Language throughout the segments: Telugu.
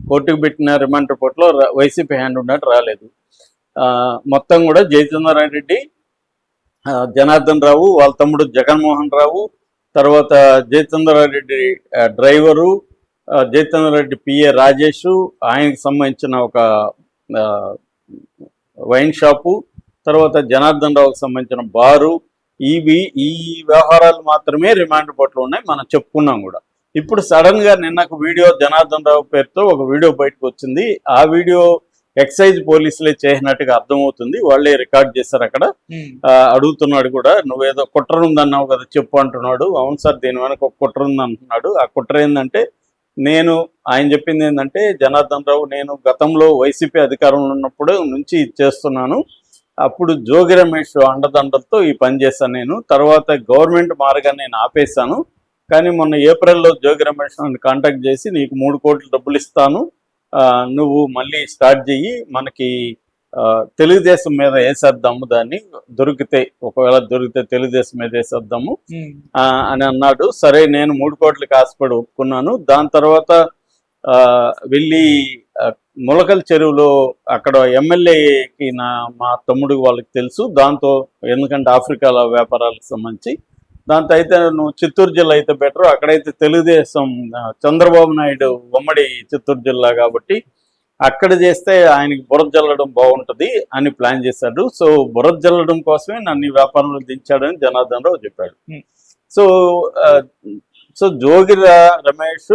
కోర్టుకు పెట్టిన రిమాండ్ రిపోర్ట్లో వైసీపీ హ్యాండ్ ఉన్నట్టు రాలేదు. మొత్తం కూడా జయచంద్రారెడ్డి, జనార్దన్ రావు, వాళ్ళ తమ్ముడు జగన్మోహన్ రావు, తర్వాత జయచంద్రారెడ్డి డ్రైవరు, జయచంద్రారెడ్డి పిఏ రాజేషు, ఆయనకు సంబంధించిన ఒక వైన్ షాపు, తర్వాత జనార్దన్ రావుకి సంబంధించిన బారు, ఈ వ్యవహారాలు మాత్రమే రిమాండ్ రిపోర్ట్లో ఉన్నాయి. మనం చెప్పుకున్నాం కూడా. ఇప్పుడు సడన్గా నిన్నకు వీడియో జనార్దన్ రావు పేరుతో ఒక వీడియో బయటకు వచ్చింది. ఆ వీడియో ఎక్సైజ్ పోలీసులే చేసినట్టుగా అర్థమవుతుంది. వాళ్ళే రికార్డ్ చేశారు. అక్కడ అడుగుతున్నాడు కూడా, నువ్వేదో కుట్ర ఉందన్నావు కదా చెప్పు అంటున్నాడు. అవును సార్, దీని వెనక ఒక కుట్ర ఉంది అంటున్నాడు. ఆ కుట్ర ఏంటంటే, ఆయన చెప్పింది ఏంటంటే, జనార్దన్ రావు, నేను గతంలో వైసీపీ అధికారంలో ఉన్నప్పుడు నుంచి చేస్తున్నాను. అప్పుడు జోగి రమేష్ అండదండలతో ఈ పని చేశాను నేను. తర్వాత గవర్నమెంట్ మారగానే నేను ఆపేశాను. కానీ మొన్న ఏప్రిల్లో జోగి రమేష్ నన్ను కాంటాక్ట్ చేసి, నీకు 3 కోట్ల డబ్బులు ఇస్తాను, నువ్వు మళ్ళీ స్టార్ట్ చెయ్యి, మనకి తెలుగుదేశం మీద వేసేద్దాము, దాన్ని ఒకవేళ దొరికితే తెలుగుదేశం మీద వేసేద్దాము అని అన్నాడు. సరే, నేను 3 కోట్లకి ఆశపడి ఒప్పుకున్నాను. దాని తర్వాత వెళ్ళి ములకల్ చెరువులో అక్కడ ఎమ్మెల్యేకి మా తమ్ముడు వాళ్ళకి తెలుసు. దాంతో, ఎందుకంటే ఆఫ్రికాలో వ్యాపారాలకు సంబంధించి, దాంతో అయితే నువ్వు చిత్తూరు జిల్లా అయితే బెటర్, అక్కడైతే తెలుగుదేశం చంద్రబాబు నాయుడు ఉమ్మడి చిత్తూరు జిల్లా కాబట్టి అక్కడ చేస్తే ఆయనకి బురద జల్లడం బాగుంటుంది అని ప్లాన్ చేశాడు. సో బురద జల్లడం కోసమే నన్ను ఈ వ్యాపారంలో దించాడని జనార్దన్ రావు చెప్పాడు. సో జోగి రమేష్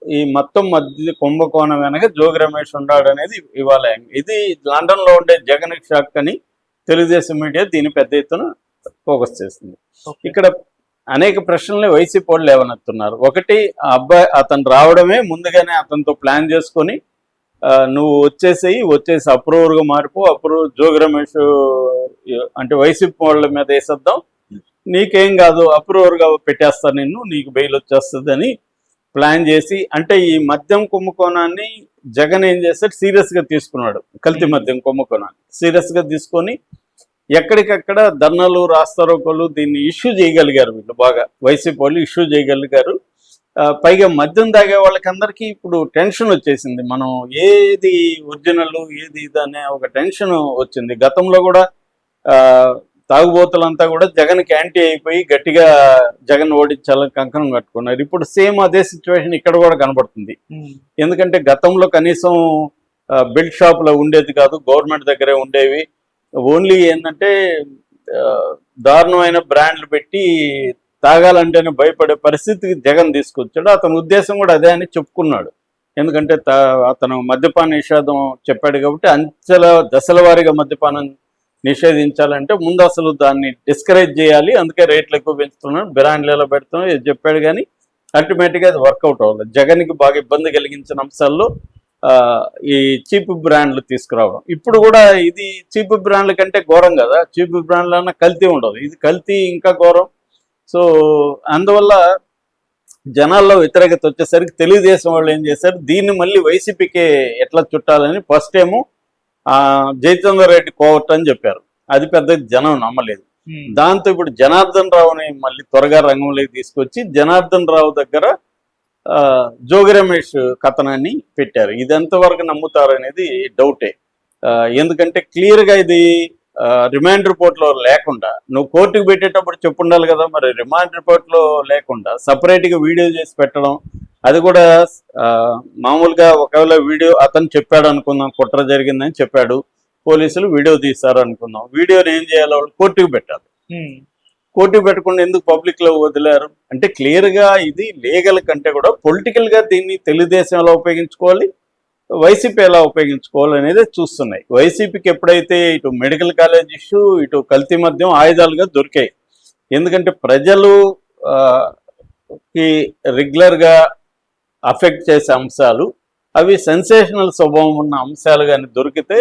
ఈ మొత్తం మధ్య కుంభకోణం వెనక జోగి రమేష్ ఉన్నాడు అనేది ఇవాళ. ఇది లండన్లో ఉండే జగన్ షాక్ అని తెలుగుదేశం మీడియా దీన్ని పెద్ద ఎత్తున ఫోకస్ చేస్తుంది. ఇక్కడ అనేక ప్రశ్నలు వైసీపీ వాళ్ళు లేవనెత్తున్నారు. ఒకటి, అతను రావడమే ముందుగానే అతనితో ప్లాన్ చేసుకొని, నువ్వు వచ్చేసి అప్రూవర్గా మారిపో, జోగి రమేష్ అంటే వైసీపీ వాళ్ళ మీద వేసేద్దాం, నీకేం కాదు, అప్రూవర్గా పెట్టేస్తాను నిన్ను, నీకు బెయిల్ వచ్చేస్తుంది అని ప్లాన్ చేసి, అంటే ఈ మద్యం కుంభకోణాన్ని జగన్ ఏం చేస్తాడు, సీరియస్గా తీసుకున్నాడు. కల్తీ మద్యం కుంభకోణాన్ని సీరియస్గా తీసుకొని ఎక్కడికక్కడ ధర్నాలు, రాస్తారోకోలు దీన్ని ఇష్యూ చేయగలిగారు. వీళ్ళు బాగా వైసీపీ వాళ్ళు ఇష్యూ చేయగలిగారు. పైగా మద్యం తాగే వాళ్ళకందరికీ ఇప్పుడు టెన్షన్ వచ్చేసింది. మనం ఏది ఒరిజినల్, ఏది ఇది అనే ఒక టెన్షన్ వచ్చింది. గతంలో కూడా తాగుబోతులంతా కూడా జగన్కి యాంటీ అయిపోయి గట్టిగా జగన్ ఓడించాలని కంకణం కట్టుకున్నారు. ఇప్పుడు సేమ్ అదే సిచ్యువేషన్ ఇక్కడ కూడా కనబడుతుంది. ఎందుకంటే గతంలో కనీసం బెల్ట్ షాపులో ఉండేది కాదు, గవర్నమెంట్ దగ్గరే ఉండేవి. ఓన్లీ ఏంటంటే దారుణమైన బ్రాండ్లు పెట్టి తాగాలంటేనే భయపడే పరిస్థితికి జగన్ తీసుకొచ్చాడు. అతని ఉద్దేశం కూడా అదే అని చెప్పుకున్నాడు. ఎందుకంటే అతను మద్యపాన నిషేధం చెప్పాడు కాబట్టి దశల వారీగా మద్యపానం నిషేధించాలంటే ముందు అసలు దాన్ని డిస్కరేజ్ చేయాలి. అందుకే రేట్లు ఎక్కువ పెంచుతున్నాడు, బ్రాండ్లు ఎలా పెడుతున్నాడు చెప్పాడు. కానీ అల్టిమేట్గా అది వర్కౌట్ అవ్వలేదు. జగన్కి బాగా ఇబ్బంది కలిగించిన అంశాల్లో ఈ చీప్ బ్రాండ్లు తీసుకురావడం. ఇప్పుడు కూడా ఇది చీప్ బ్రాండ్ల కంటే ఘోరం కదా. చీప్ బ్రాండ్లు అన్నా కల్తీ ఉండదు, ఇది కల్తీ ఇంకా ఘోరం. సో అందువల్ల జనాల్లో వ్యతిరేకత వచ్చేసరికి తెలుగుదేశం వాళ్ళు ఏం చేశారు, దీన్ని మళ్ళీ వైసీపీకి ఎట్లా చుట్టాలని ఫస్ట్ ఏమో జయచంద్రారెడ్డి కోర్టు అని చెప్పారు. అది పెద్ద జనం నమ్మలేదు. దాంతో ఇప్పుడు జనార్దన్ రావుని మళ్ళీ త్వరగా రంగంలోకి తీసుకొచ్చి జనార్దన్ రావు దగ్గర జోగి రమేష్ కథనాన్ని పెట్టారు. ఇది ఎంతవరకు నమ్ముతారు అనేది డౌటే. ఎందుకంటే క్లియర్గా ఇది రిమాండ్ రిపోర్ట్లో లేకుండా, నువ్వు కోర్టుకు పెట్టేటప్పుడు చెప్పుండాలి కదా. మరి రిమాండ్ రిపోర్ట్లో లేకుండా సపరేట్గా వీడియో చేసి పెట్టడం, అది కూడా మామూలుగా ఒకవేళ వీడియో అతను చెప్పాడు అనుకుందాం, కుట్ర జరిగిందని చెప్పాడు, పోలీసులు వీడియో తీశారు అనుకుందాం, వీడియోని ఏం చేయాలి, వాళ్ళు కోర్టుకు పెట్టాలి. కోర్టుకు పెట్టకుండా ఎందుకు పబ్లిక్లో వదిలారు అంటే క్లియర్గా ఇది లీగల్ కంటే కూడా పొలిటికల్గా దీన్ని తెలుగుదేశం ఎలా ఉపయోగించుకోవాలి, వైసీపీ ఎలా ఉపయోగించుకోవాలి అనేది చూస్తున్నాయి. వైసీపీకి ఎప్పుడైతే ఇటు మెడికల్ కాలేజ్ ఇష్యూ, ఇటు కల్తీ మద్యం ఆయుధాలుగా దొరికాయి. ఎందుకంటే ప్రజలు రెగ్యులర్గా అఫెక్ట్ చేసే అంశాలు, అవి సెన్సేషనల్ స్వభావం ఉన్న అంశాలు కానీ దొరికితే